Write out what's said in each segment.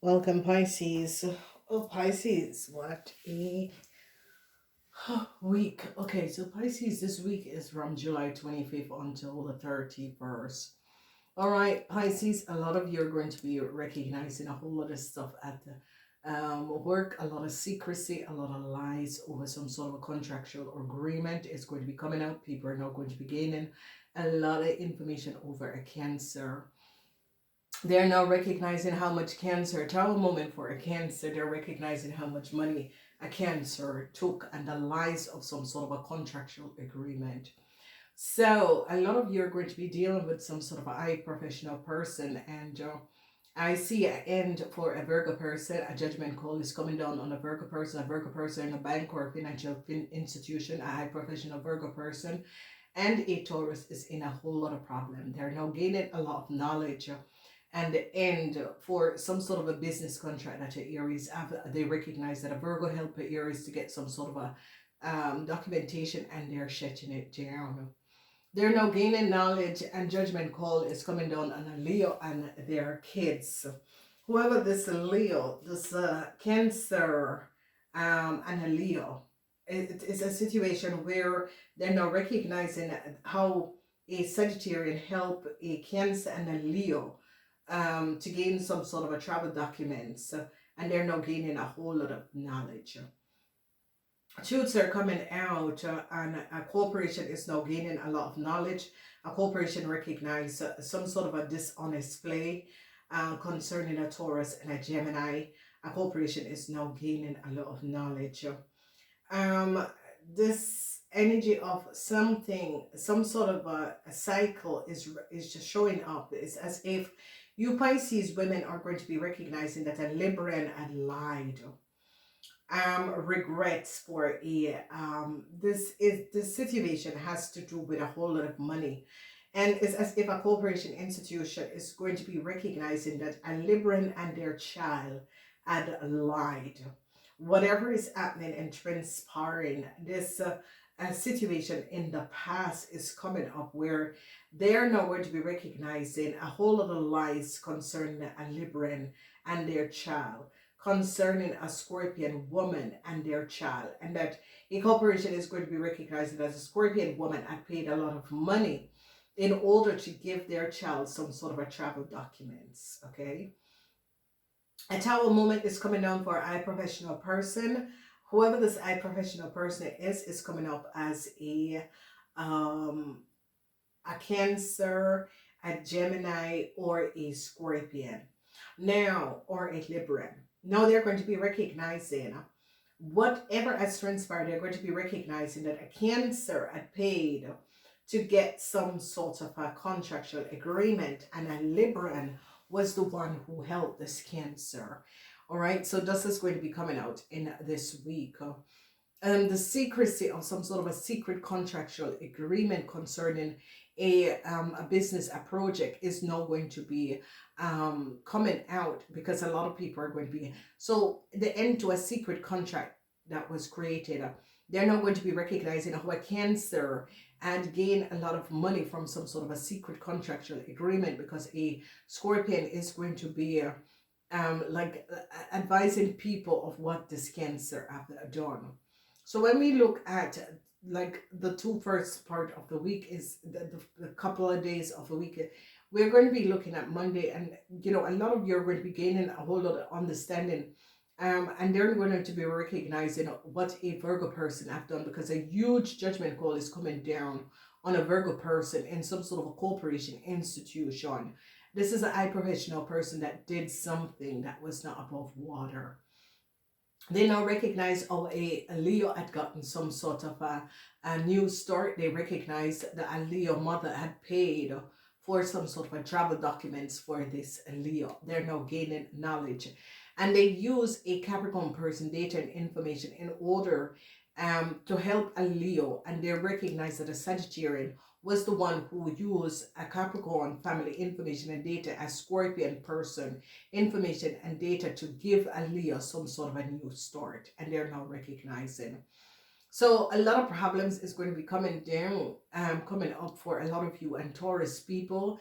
Welcome, Pisces. Oh, Pisces, what a week. Okay, so Pisces, this week is from July 25th until the 31st. All right, Pisces, a lot of you are going to be recognizing a whole lot of stuff at the work, a lot of secrecy, a lot of lies over some sort of a contractual agreement is going to be coming out. People are now going to be gaining a lot of information over a Cancer. They're now recognizing how much cancer, tell a moment for a cancer, they're recognizing how much money a cancer took and the lies of some sort of a contractual agreement. So a lot of you are going to be dealing with some sort of a high professional person, and I see an end for a Virgo person. A judgment call is coming down on a Virgo person in a bank or a financial institution, a high professional Virgo person, and a Taurus is in a whole lot of problem. They're now gaining a lot of knowledge and the end for some sort of a business contract that your Aries have. They recognize that a Virgo helped Aries to get some sort of a documentation, and they're shutting it down. They're now gaining knowledge, and judgment call is coming down on a Leo and their kids. Whoever this Leo, this Cancer, and a Leo, it's a situation where they're now recognizing how a Sagittarian help a Cancer and a Leo to gain some sort of a travel documents, and they're now gaining a whole lot of knowledge. Truths are coming out, and a corporation is now gaining a lot of knowledge. A corporation recognize some sort of a dishonest play concerning a Taurus and a Gemini. A corporation is now gaining a lot of knowledge. Um, this energy of something, some sort of a cycle is just showing up. It's as if you Pisces women are going to be recognizing that a Libran had lied. Regrets for a this situation has to do with a whole lot of money, and it's as if a corporation institution is going to be recognizing that a Libran and their child had lied. Whatever is happening and transpiring, this a situation in the past is coming up where they are now going to be recognizing a whole lot of lies concerning a Libran and their child, concerning a Scorpion woman and their child, and that a corporation is going to be recognizing that a Scorpion woman had paid a lot of money in order to give their child some sort of a travel documents. Okay, a tower moment is coming down for a professional person. Whoever this eye professional person is coming up as um a Cancer, a Gemini, or a Scorpion. Now, or a Libra. Now they're going to be recognizing whatever has transpired, they're going to be recognizing that a Cancer had paid to get some sort of a contractual agreement, and a Libran was the one who helped this Cancer. All right, so this is going to be coming out in this week. The secrecy of some sort of a secret contractual agreement concerning a business, a project is now going to be coming out, because a lot of people are going to be, so the end to a secret contract that was created, they're now going to be recognizing how a Cancer and gain a lot of money from some sort of a secret contractual agreement, because a Scorpion is going to be advising people of what this Cancer have done. So when we look at like the two first part of the week is the couple of days of the week, we're going to be looking at Monday, and a lot of you are going to be gaining a whole lot of understanding, and they're going to be recognizing what a Virgo person have done, because a huge judgment call is coming down on a Virgo person in some sort of a corporation institution. This is a high professional person that did something that was not above water. They now recognize, oh, a Leo had gotten some sort of a new start. They recognize that a Leo mother had paid for some sort of a travel documents for this Leo. They're now gaining knowledge, and they use a Capricorn person data and information in order to help a Leo, and they recognize that a Sagittarian was the one who used a Capricorn family information and data, a Scorpion person information and data, to give a Leo some sort of a new start, and they're now recognizing. So a lot of problems is going to be coming down, coming up for a lot of you and Taurus people.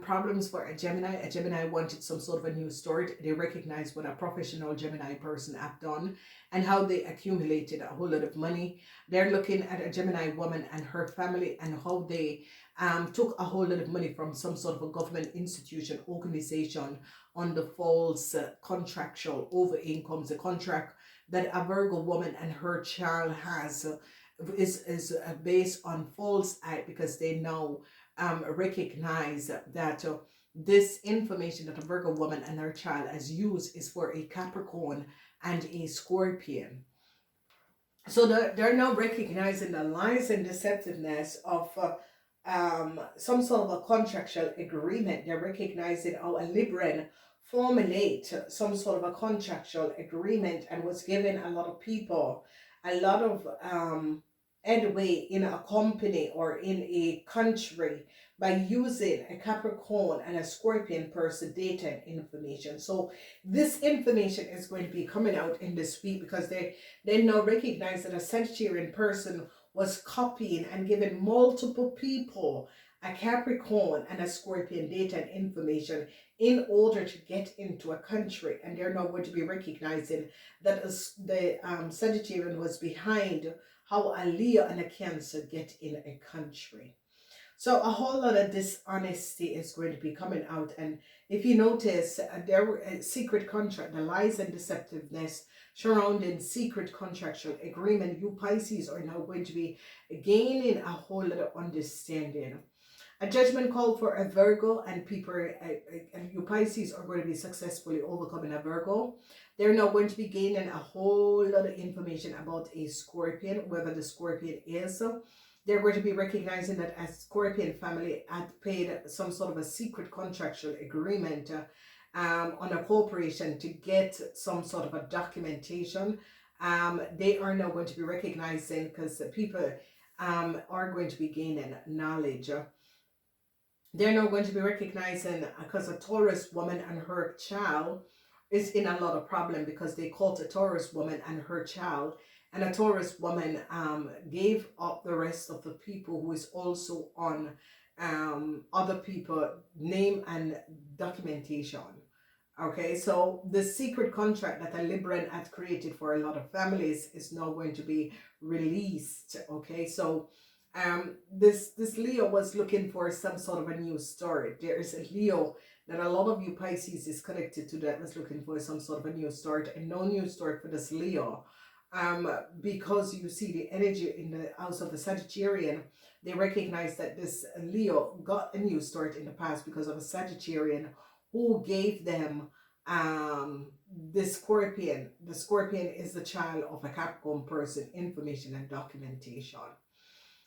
problems for a Gemini. A Gemini wanted some sort of a new start. They recognize what a professional Gemini person have done and how they accumulated a whole lot of money. They're looking at a Gemini woman and her family and how they took a whole lot of money from some sort of a government institution, organization on the false contractual over incomes, a contract that a Virgo woman and her child has is based on false act because they know recognize that this information that a Virgo woman and her child has used is for a Capricorn and a Scorpion. So they're now recognizing the lies and deceptiveness of some sort of a contractual agreement. They're recognizing how a Libran formulate some sort of a contractual agreement and was giving a lot of people a lot of headway in a company or in a country by using a Capricorn and a Scorpion person data and information. So this information is going to be coming out in this week because they now recognize that a Sagittarian person was copying and giving multiple people a Capricorn and a Scorpion data and information in order to get into a country. And they're now going to be recognizing that the Sagittarian was behind how a Leo and a Cancer get in a country. So a whole lot of dishonesty is going to be coming out. And if you notice, there were a secret contract, the lies and deceptiveness surrounding secret contractual agreement. You Pisces are now going to be gaining a whole lot of understanding. A judgment call for a Virgo, and people, and you Pisces are going to be successfully overcoming a Virgo. They're now going to be gaining a whole lot of information about a Scorpion, whoever the Scorpion is. They're going to be recognizing that a Scorpion family had paid some sort of a secret contractual agreement on a corporation to get some sort of a documentation. They are now going to be recognizing because people are going to be gaining knowledge. They're now going to be recognizing because a Taurus woman and her child is in a lot of problem because they caught a Taurus woman and her child, and a Taurus woman gave up the rest of the people who is also on other people name and documentation. Okay, so the secret contract that a Libran had created for a lot of families is now going to be released. Okay, so this Leo was looking for some sort of a new start. There is a Leo that a lot of you Pisces is connected to that was looking for some sort of a new start, and no new start for this Leo. Because you see the energy in the house of the Sagittarian, they recognize that this Leo got a new start in the past because of a Sagittarian who gave them the Scorpion. The Scorpion is the child of a Capricorn person, information and documentation.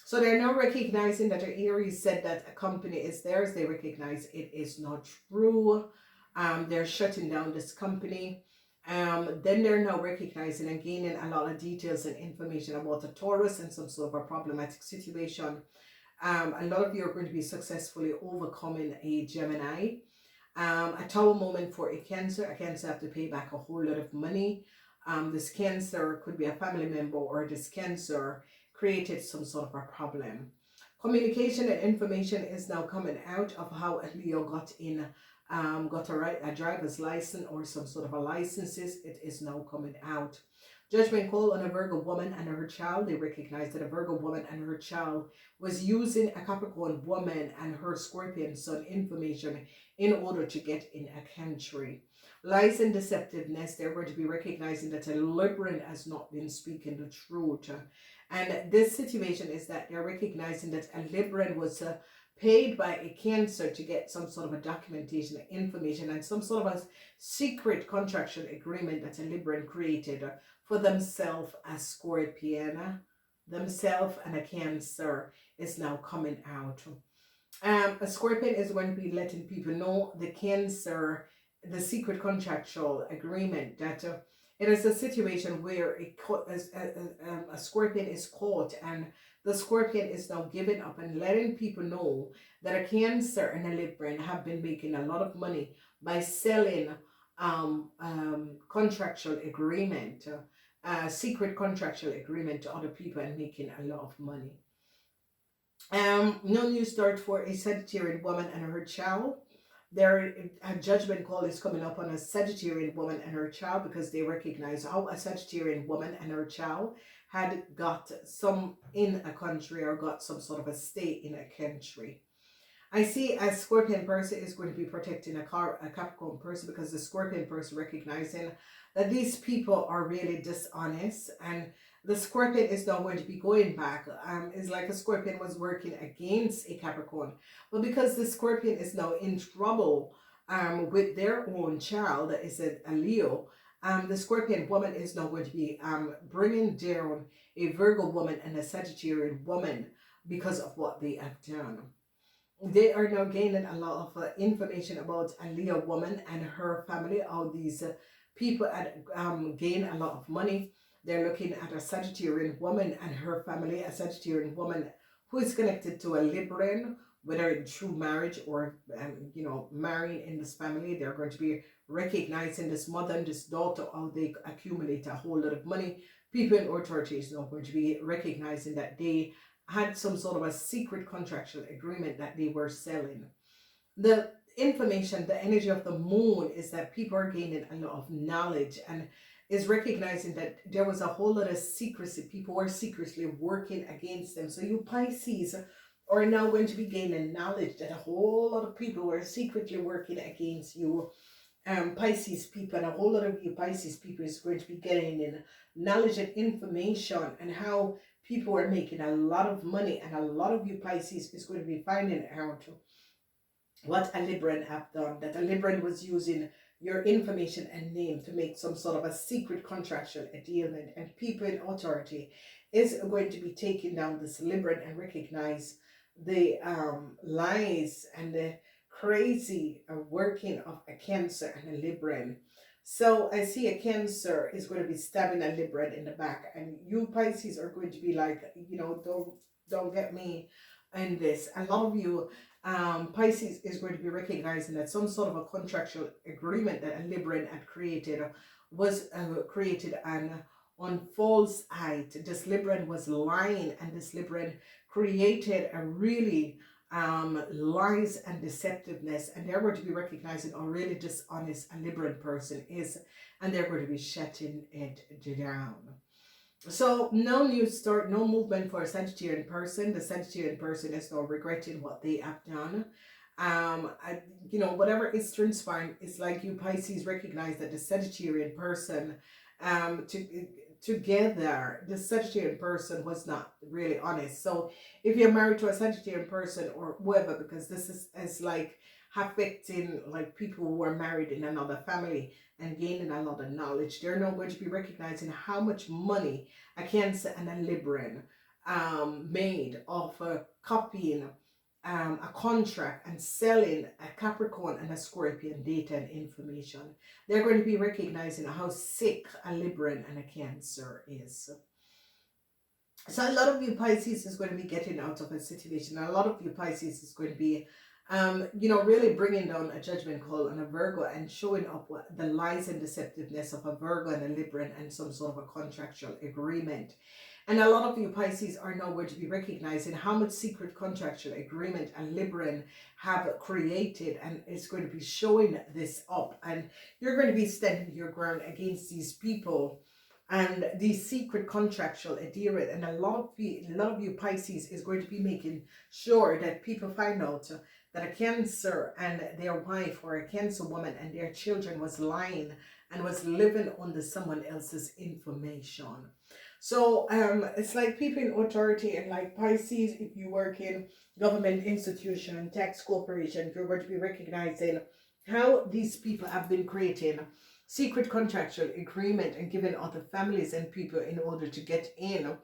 So they're now recognizing that the Aries said that a company is theirs. They recognize it is not true. They're shutting down this company. Then they're now recognizing and gaining a lot of details and information about a Taurus and some sort of a problematic situation. A lot of you are going to be successfully overcoming a Gemini. A Tower moment for a Cancer. A Cancer have to pay back a whole lot of money. This Cancer could be a family member, or this Cancer created some sort of a problem. Communication and information is now coming out of how a Leo got in, got a driver's license or some sort of a licenses. It is now coming out. Judgment call on a Virgo woman and her child. They recognize that a Virgo woman and her child was using a Capricorn woman and her Scorpion sun information in order to get in a country. Lies and deceptiveness, they're going to be recognizing that a Libran has not been speaking the truth. And this situation is that they're recognizing that a Libran was paid by a Cancer to get some sort of a documentation, information, and some sort of a secret contractual agreement that a Libran created for themselves as Scorpion. Themselves and a Cancer is now coming out. A Scorpion is going to be letting people know the Cancer, the secret contractual agreement that it is a situation where a Scorpion is caught, and the Scorpion is now giving up and letting people know that a Cancer and a Libran have been making a lot of money by selling contractual agreement, secret contractual agreement to other people and making a lot of money. No new start for a Sagittarian woman and her child. Their a judgment call is coming up on a Sagittarian woman and her child, because they recognize how a Sagittarian woman and her child had got some in a country, or got some sort of a stay in a country. I see a Scorpion person is going to be protecting a Capricorn person, because the Scorpion person recognizing that these people are really dishonest, and the Scorpion is now going to be going back. It's like a Scorpion was working against a Capricorn, but because the Scorpion is now in trouble with their own child, that is a Leo, the Scorpion woman is now going to be bringing down a Virgo woman and a Sagittarian woman because of what they have done. They are now gaining a lot of information about a Leo woman and her family, how these people had gain a lot of money. They're looking at a Sagittarian woman and her family, a Sagittarian woman who is connected to a Libran, whether through marriage or marrying in this family. They're going to be recognizing this mother and this daughter, how they accumulate a whole lot of money. People in authority is now going to be recognizing that they had some sort of a secret contractual agreement that they were selling. The information, the energy of the moon is that people are gaining a lot of knowledge, and is recognizing that there was a whole lot of secrecy. People were secretly working against them. So you Pisces are now going to be gaining knowledge that a whole lot of people were secretly working against you. Pisces people, and a whole lot of you Pisces people is going to be getting in knowledge and information, and how people are making a lot of money, and a lot of you Pisces is going to be finding out what a Libran have done, that a Libran was using your information and name to make some sort of a secret contractual agreement, and people in authority is going to be taking down this Libran and recognize the lies and the crazy working of a Cancer and a Libran. So I see a Cancer is going to be stabbing a Libran in the back, and you Pisces are going to be like, don't get me in this. A lot of you Pisces is going to be recognizing that some sort of a contractual agreement that a Libran had created was created on false height. This Libran was lying, and this Libran created a really lies and deceptiveness, and they're going to be recognizing how really dishonest a Libran person is, and they're going to be shutting it down. So no new start, no movement for a Sagittarian person. The Sagittarian person is now regretting what they have done. Whatever is transpiring, it's like you Pisces recognize that the Sagittarian person, together, the Sagittarian person was not really honest. So if you're married to a Sagittarian person or whoever, because this is like affecting like people who are married in another family and gaining a lot of knowledge, they're now going to be recognizing how much money a Cancer and a Libran made of copying a contract and selling a Capricorn and a Scorpion data and information. They're going to be recognizing how sick a Libran and a Cancer is. So a lot of you Pisces is going to be getting out of a situation. A lot of you Pisces is going to be really bringing down a judgment call on a Virgo, and showing up what the lies and deceptiveness of a Virgo and a Libran and some sort of a contractual agreement. And a lot of you Pisces are now going to be recognizing how much secret contractual agreement a Libran have created, and it's going to be showing this up, and you're going to be standing your ground against these people and these secret contractual agreement. And a lot of you Pisces is going to be making sure that people find out that a Cancer and their wife, or a Cancer woman and their children, was lying and was living under someone else's information. So it's like people in authority, and like Pisces, if you work in government institution, tax corporation, you're going to be recognizing how these people have been creating secret contractual agreement and giving other families and people in order to get in,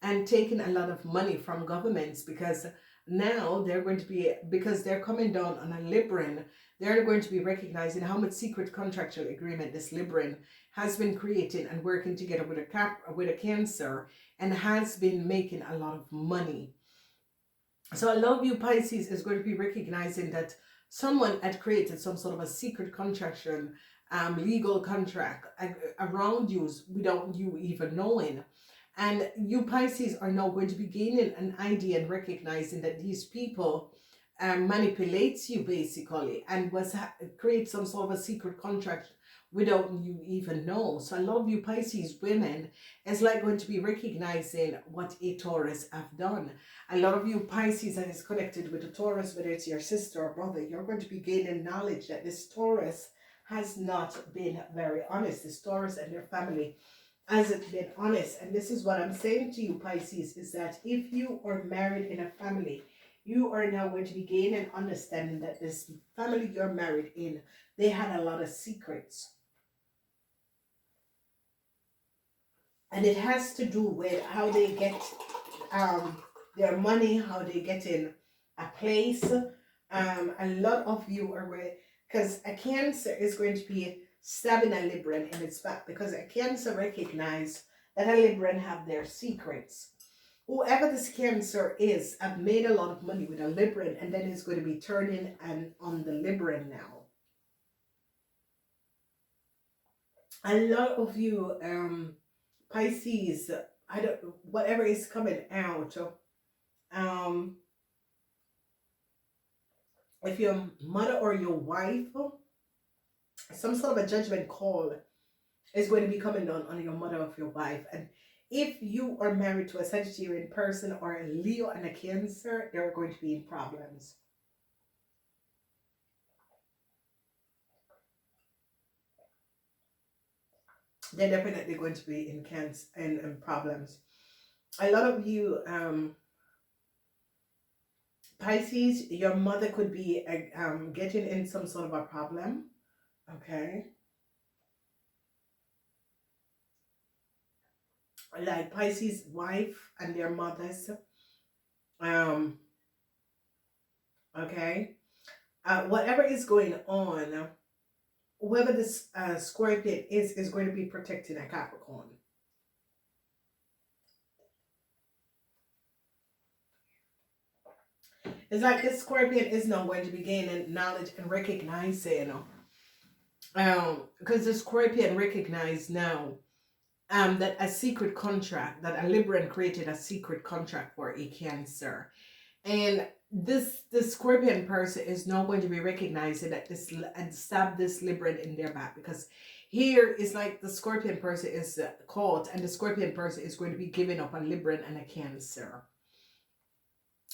and taking a lot of money from governments, because now they're going to be, because they're coming down on a Libran, they're going to be recognizing how much secret contractual agreement this Libran has been creating and working together with a Cancer, and has been making a lot of money. So a lot of you Pisces is going to be recognizing that someone had created some sort of a secret contractual legal contract around you without you even knowing. And you Pisces are now going to be gaining an idea and recognizing that these people manipulates you basically, and create some sort of a secret contract without you even know. So a lot of you Pisces women is like going to be recognizing what a Taurus have done. A lot of you Pisces that is connected with a Taurus, whether it's your sister or brother, you're going to be gaining knowledge that this Taurus has not been very honest. This Taurus and their family hasn't been honest. And this is what I'm saying to you Pisces, is that if you are married in a family, you are now going to be gaining understanding that this family you're married in, they had a lot of secrets. And it has to do with how they get their money, how they get in a place. A lot of you are because a Cancer is going to be stabbing a Libran in its back, because a Cancer recognize that a Libran have their secrets. Whoever this Cancer is, I've made a lot of money with a Libran, and then it's going to be turning on the Libran now. A lot of you Pisces, I don't, whatever is coming out, if your mother or your wife, some sort of a judgment call is going to be coming down on your mother or your wife. And if you are married to a Sagittarian person or a Leo and a Cancer, they're going to be in problems. They're definitely going to be in Cancer and problems. A lot of you Pisces, your mother could be getting in some sort of a problem. Okay. Like Pisces wife and their mothers. Okay. Whatever is going on, whoever this Scorpion is going to be protecting a Capricorn. It's like this Scorpion is now going to be gaining knowledge and recognizing, because the Scorpion recognized now that a secret contract, that a Libran created a secret contract for a Cancer. And this Scorpion person is now going to be recognizing that this and stab this Libran in their back, because here is like the Scorpion person is caught, and the Scorpion person is going to be giving up a Libran and a Cancer.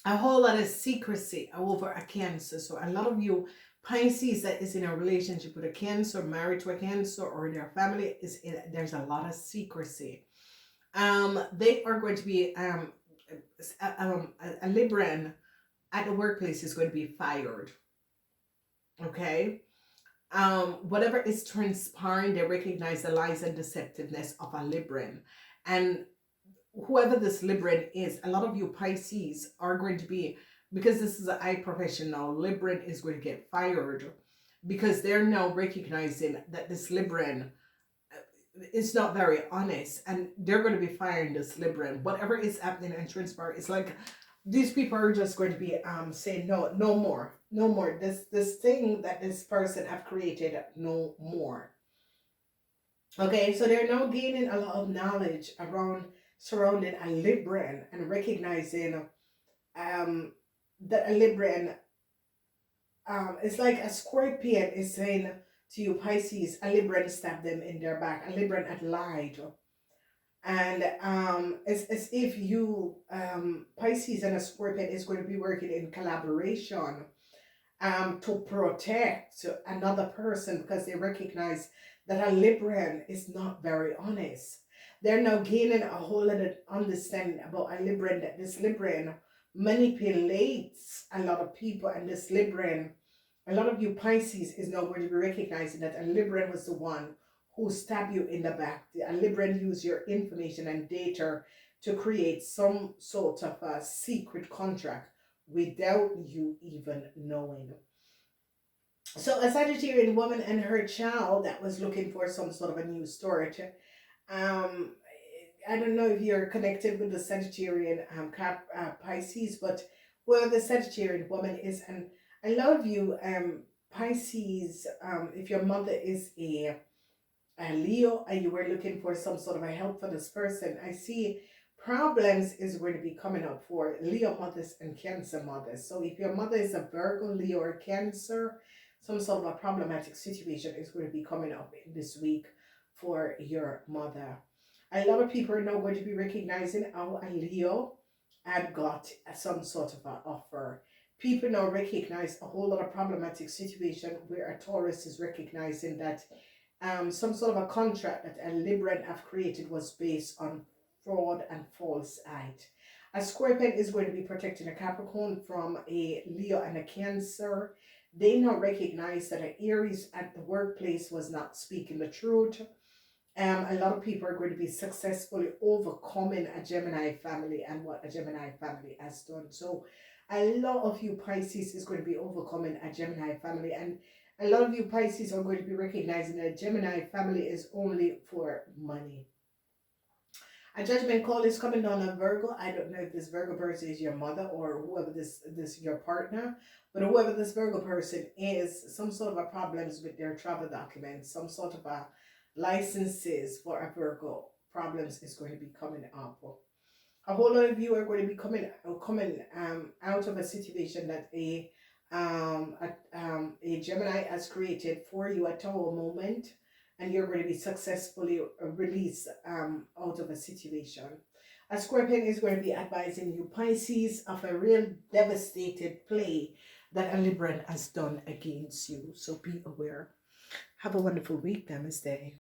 A whole lot of secrecy over a Cancer. So a lot of you Pisces that is in a relationship with a Cancer, married to a Cancer, or their family there's a lot of secrecy. They are going to be a Libran at the workplace is going to be fired. Okay. Whatever is transpiring, they recognize the lies and deceptiveness of a Libran. And whoever this Libran is, a lot of you Pisces are going to be, because this is a high professional, Libran is going to get fired, because they're now recognizing that this Libran is not very honest, and they're going to be firing this Libran. Whatever is happening and transpiring, it's like these people are just going to be saying no more. This thing that this person have created, no more. Okay, so they're now gaining a lot of knowledge around surrounding a Libran and recognizing that a Libran it's like a Scorpion is saying to you Pisces, a Libran stabbed them in their back, a Libran had lied. And it's as if you Pisces and a Scorpion is going to be working in collaboration to protect another person, because they recognize that a Libran is not very honest. They're now gaining a whole lot of understanding about a Libran, that this Libran manipulates a lot of people, and this Libran, a lot of you Pisces is now going to be recognizing that a Libran was the one who stabbed you in the back. A Libran used your information and data to create some sort of a secret contract without you even knowing. So a Sagittarian woman and her child that was looking for some sort of a new storage. I don't know if you're connected with the Sagittarian Pisces, but whoever the Sagittarian woman is, and I love you Pisces, if your mother is a Leo, and you were looking for some sort of a help for this person, I see problems is going to be coming up for Leo mothers and Cancer mothers. So if your mother is a Virgo, Leo, or Cancer, some sort of a problematic situation is going to be coming up in this week for your mother. A lot of people are now going to be recognizing how a Leo had got some sort of an offer. People now recognize a whole lot of problematic situation where a Taurus is recognizing that some sort of a contract that a Libran have created was based on fraud and false light. A Scorpion is going to be protecting a Capricorn from a Leo and a Cancer. They now recognize that an Aries at the workplace was not speaking the truth. A lot of people are going to be successfully overcoming a Gemini family and what a Gemini family has done. So a lot of you Pisces is going to be overcoming a Gemini family, and a lot of you Pisces are going to be recognizing that Gemini family is only for money. A judgment call is coming down on Virgo. I don't know if this Virgo person is your mother or whoever this your partner, but whoever this Virgo person is, some sort of a problems with their travel documents, some sort of a licenses for a Virgo problems is going to be coming up. A whole lot of you are going to be coming out of a situation that a Gemini has created for you at our moment, and you're going to be successfully released out of a situation. A Scorpion is going to be advising you Pisces of a real devastated play that a Libran has done against you. So be aware. Have a wonderful week. Namaste.